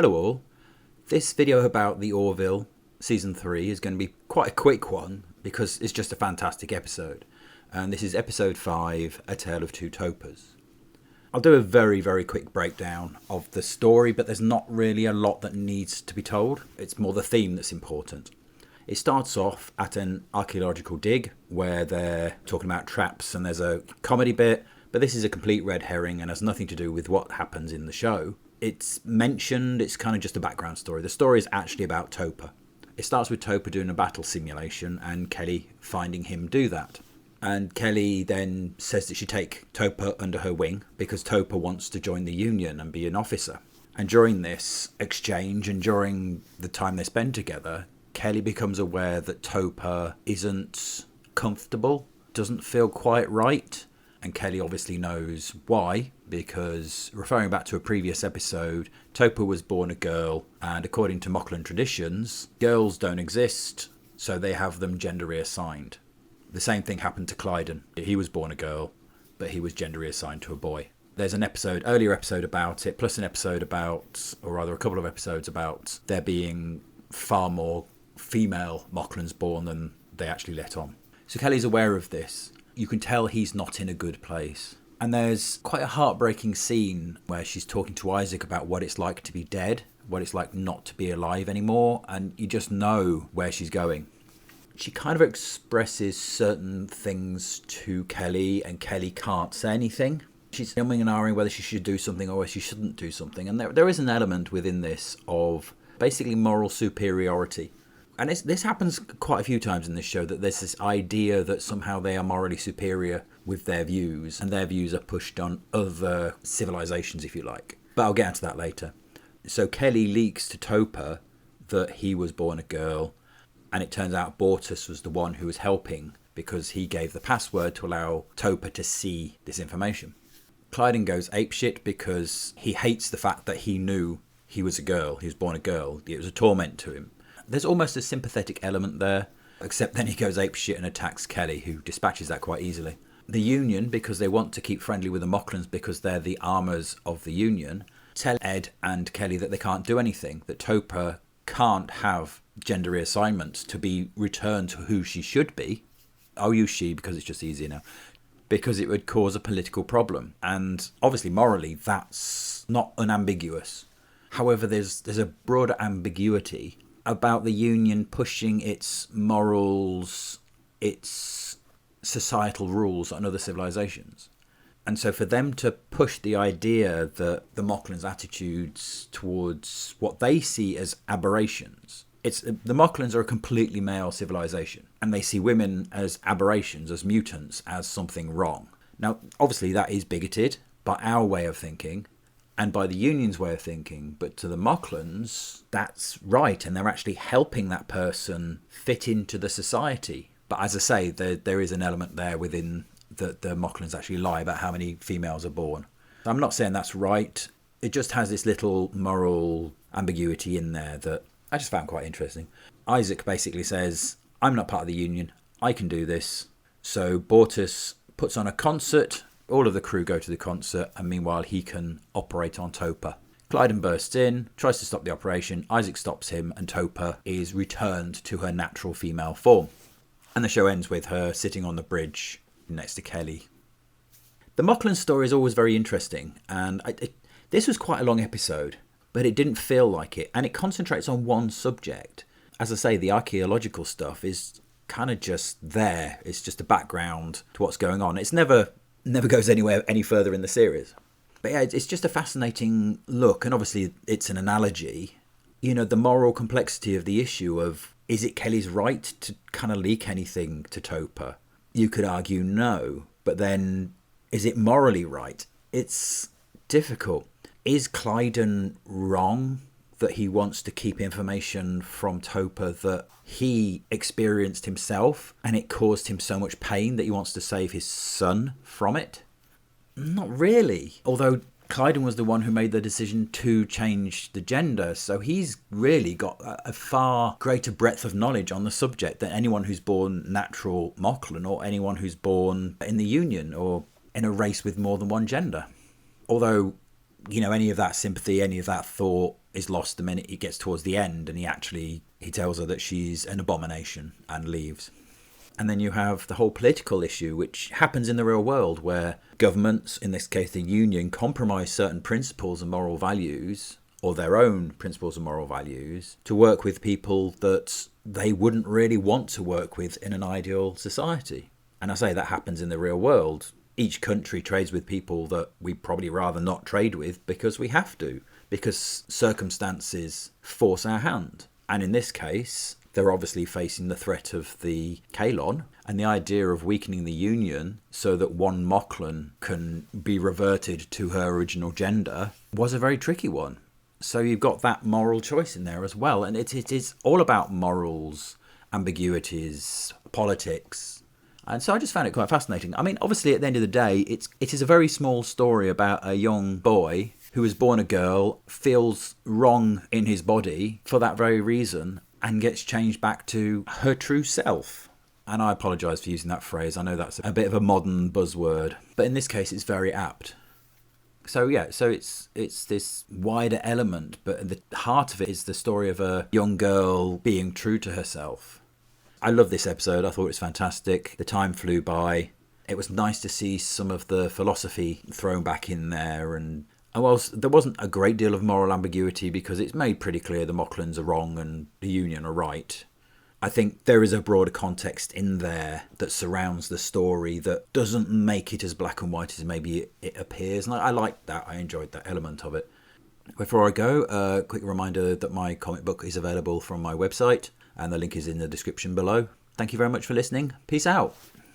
Hello all. This video about the Orville Season 3 is going to be quite a quick one because it's just a fantastic episode. And this is episode 5, A Tale of Two Topas. I'll do a very quick breakdown of the story, but there's not really a lot that needs to be told. It's more the theme that's important. It starts off at an archaeological dig where they're talking about traps and there's a comedy bit, but this is a complete red herring and has nothing to do with what happens in the show. It's mentioned, it's kind of just a background story. The story is actually about Topa. It starts with Topa doing a battle simulation and Kelly finding him do that. And Kelly then says that she take Topa under her wing because Topa wants to join the Union and be an officer. And during this exchange and during the time they spend together, Kelly becomes aware that Topa isn't comfortable, doesn't feel quite right. And Kelly obviously knows why, because referring back to a previous episode, Topa was born a girl, and according to Moclan traditions, girls don't exist, so they have them gender reassigned. The same thing happened to Clyden. He was born a girl, but he was gender reassigned to a boy. There's an earlier episode about it, plus an episode about, or rather a couple of episodes about there being far more female Moclans born than they actually let on. So Kelly's aware of this. You can tell he's not in a good place. And there's quite a heartbreaking scene where she's talking to Isaac about what it's like to be dead, what it's like not to be alive anymore, and you just know where she's going. She kind of expresses certain things to Kelly, and Kelly can't say anything. She's umming and ahhing whether she should do something or whether she shouldn't do something. And there is an element within this of basically moral superiority. And this happens quite a few times in this show, that there's this idea that somehow they are morally superior with their views, and their views are pushed on other civilizations, if you like. But I'll get into that later. So Kelly leaks to Topa that he was born a girl, and it turns out Bortus was the one who was helping because he gave the password to allow Topa to see this information. Clyden goes apeshit because he hates the fact that he knew he was a girl, he was born a girl. It was a torment to him. There's almost a sympathetic element there, except then he goes apeshit and attacks Kelly, who dispatches that quite easily. The Union, because they want to keep friendly with the Moclans because they're the armours of the Union, tell Ed and Kelly that they can't do anything, that Topa can't have gender reassignment to be returned to who she should be. I'll use she because it's just easier now. Because it would cause a political problem. And obviously, morally, that's not unambiguous. However, there's a broader ambiguity about the Union pushing its morals, its societal rules on other civilizations. And so for them to push the idea that the Moclans' attitudes towards what they see as aberrations, the Moclans are a completely male civilization, and they see women as aberrations, as mutants, as something wrong. Now, obviously that is bigoted by our way of thinking, and by the Union's way of thinking, but to the Moclans, that's right, and they're actually helping that person fit into the society. But as I say, there is an element there within that the Moclans actually lie about how many females are born. I'm not saying that's right, it just has this little moral ambiguity in there that I just found quite interesting. Isaac basically says, I'm not part of the Union, I can do this. So Bortus puts on a concert. All of the crew go to the concert, and meanwhile he can operate on Topa. Clyden bursts in, tries to stop the operation, Isaac stops him, and Topa is returned to her natural female form. And the show ends with her sitting on the bridge next to Kelly. The Moclan story is always very interesting, and this was quite a long episode, but it didn't feel like it, and it concentrates on one subject. As I say, the archaeological stuff is kind of just there. It's just a background to what's going on. It's never goes anywhere any further in the series. But yeah, it's just a fascinating look, and obviously it's an analogy. You know, the moral complexity of the issue of, is it Kelly's right to kind of leak anything to Topa? You could argue no, but then is it morally right? It's difficult. Is Clyden wrong that he wants to keep information from Topa that he experienced himself and it caused him so much pain that he wants to save his son from it? Not really. Although Clyden was the one who made the decision to change the gender, so he's really got a far greater breadth of knowledge on the subject than anyone who's born natural Moclan or anyone who's born in the Union or in a race with more than one gender. Although, you know, any of that sympathy, any of that thought is lost the minute it gets towards the end, and he tells her that she's an abomination and leaves. And then you have the whole political issue, which happens in the real world, where governments, in this case the Union, compromise certain principles and moral values, or their own principles and moral values, to work with people that they wouldn't really want to work with in an ideal society. And I say that happens in the real world. Each country trades with people that we'd probably rather not trade with because we have to, because circumstances force our hand. And in this case, they're obviously facing the threat of the Kalon, and the idea of weakening the Union so that one Moclan can be reverted to her original gender was a very tricky one. So you've got that moral choice in there as well, and it is all about morals, ambiguities, politics. And so I just found it quite fascinating. I mean, obviously, at the end of the day, it is a very small story about a young boy who was born a girl, feels wrong in his body for that very reason, and gets changed back to her true self. And I apologise for using that phrase. I know that's a bit of a modern buzzword, but in this case, it's very apt. So it's this wider element, but at the heart of it is the story of a young girl being true to herself. I love this episode. I thought it was fantastic. The time flew by. It was nice to see some of the philosophy thrown back in there. And whilst there wasn't a great deal of moral ambiguity because it's made pretty clear the Moclans are wrong and the Union are right, I think there is a broader context in there that surrounds the story that doesn't make it as black and white as maybe it appears. And I liked that. I enjoyed that element of it. Before I go, a quick reminder that my comic book is available from my website, and the link is in the description below. Thank you very much for listening. Peace out.